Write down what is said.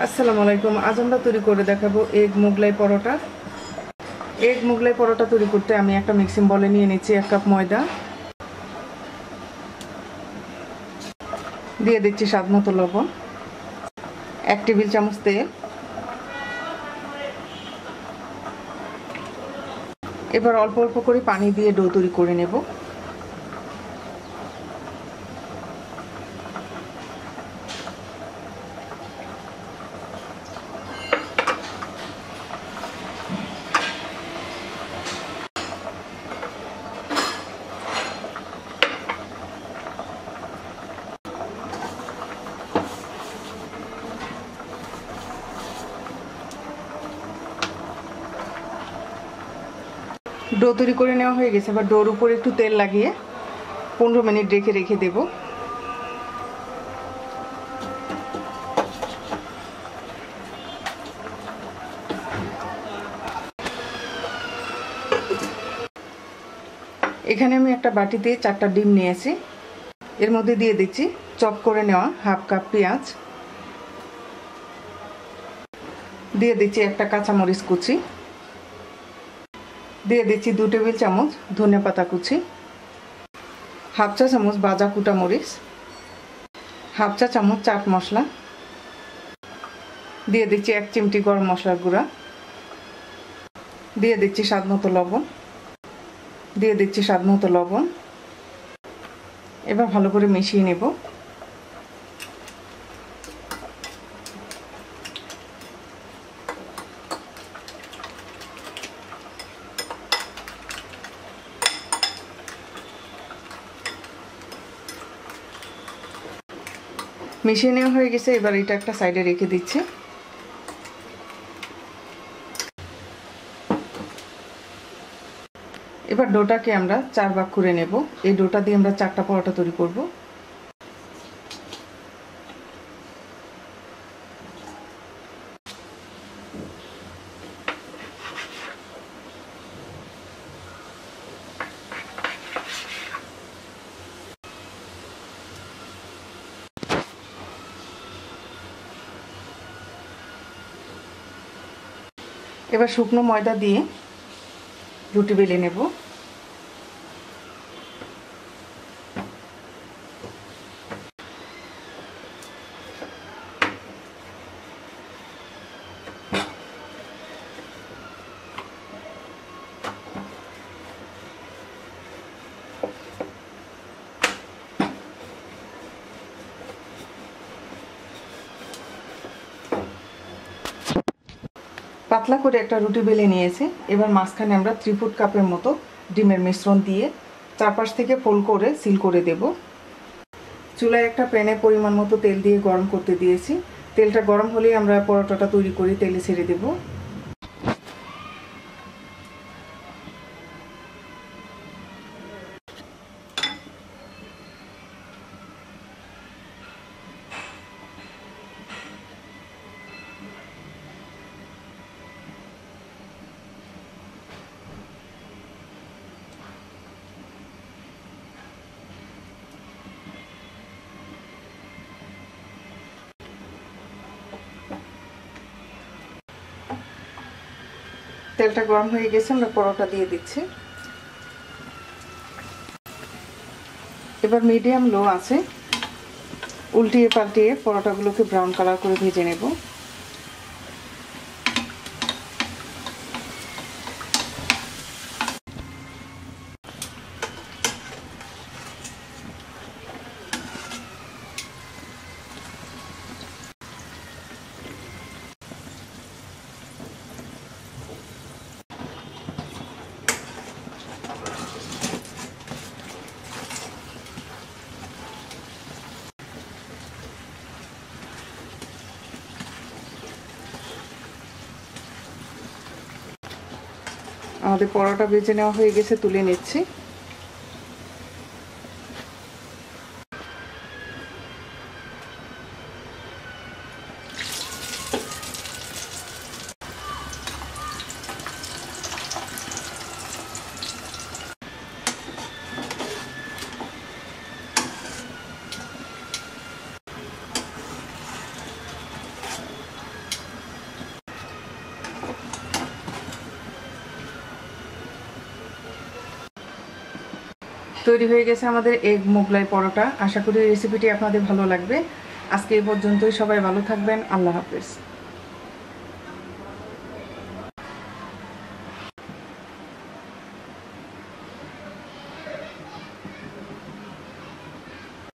আসসালামু আলাইকুম। আজ আমরা তৈরি করে দেখাবো এগ মোগলাই পরোটা। এগ মোগলাই পরোটা তৈরি করতে আমি একটা মিক্সিং বলে নিয়ে নিচ্ছি 1 কাপ ময়দা, দিয়ে দিচ্ছি স্বাদ মতো লবণ, 1 টেবিল চামচ তেল। এবার অল্প অল্প করে পানি দিয়ে ডো তৈরি করে নেব। ডো তৈরি করে নেওয়া হয়ে গেছে। এবার ডোর উপর একটু তেল লাগিয়ে 15 মিনিট রেখে দেব। এখানে আমি একটা বাটিতে 4টা ডিম নিয়েছি। এর মধ্যে দিয়ে দিচ্ছি চপ করে নেওয়া 1/2 কাপ পেঁয়াজ, দিয়ে দিচ্ছি একটা কাঁচামরিচ কুচি, দিয়ে দিচ্ছি 2 টেবিল চামচ ধনেপাতা কুচি, 1/2 চা চামচ ভাজা কুটা মরিচ, 1/2 চা চামচ চাট মশলা, দিয়ে দিচ্ছি 1 চিমটি গরম মশলার গুঁড়া, দিয়ে দিচ্ছি স্বাদ মতো লবণ, এবার ভালো করে মিশিয়ে নেব। মিশিয়ে নেওয়া হয়ে গেছে। এবার এটা একটা সাইডে রেখে দিচ্ছি। এবার ডোটাকে আমরা 4 ভাগ করে নেব। এই ডোটা দিয়ে আমরা 4টা পরোটা তৈরি করব। এবার শুকনো ময়দা দিয়ে রুটি বেলে নেব। পাতলা করে একটা রুটি বেলে নিয়েছে। এবার মাঝখানে আমরা 3/4 কাপের মতো ডিমের মিশ্রণ দিয়ে চারপাশ থেকে ফোল্ড করে সিল করে দেব। চুলায় একটা প্যানে পরিমাণ মতো তেল দিয়ে গরম করতে দিয়েছি। তেলটা গরম হলেই আমরা পরোটাটা তৈরি করে তেলে ছেড়ে দেব। তেলটা গরম হয়ে গেছে, আমরা পরোটা দিয়ে দিচ্ছি। এবার মিডিয়াম লো আছে উল্টিয়ে পাল্টিয়ে পরোটাগুলোকে ব্রাউন কালার করে ভেজে নেব। আমাদের পরোটা ভেজে নেওয়া হয়ে গেছে, তুলে নিচ্ছি। তৈরি হয়ে গেছে আমাদের এগ মোগলাই পরোটা। আশা করি রেসিপিটি আপনাদের ভালো লাগবে। আজকে এই পর্যন্তই। সবাই ভালো থাকবেন। আল্লাহ হাফেজ।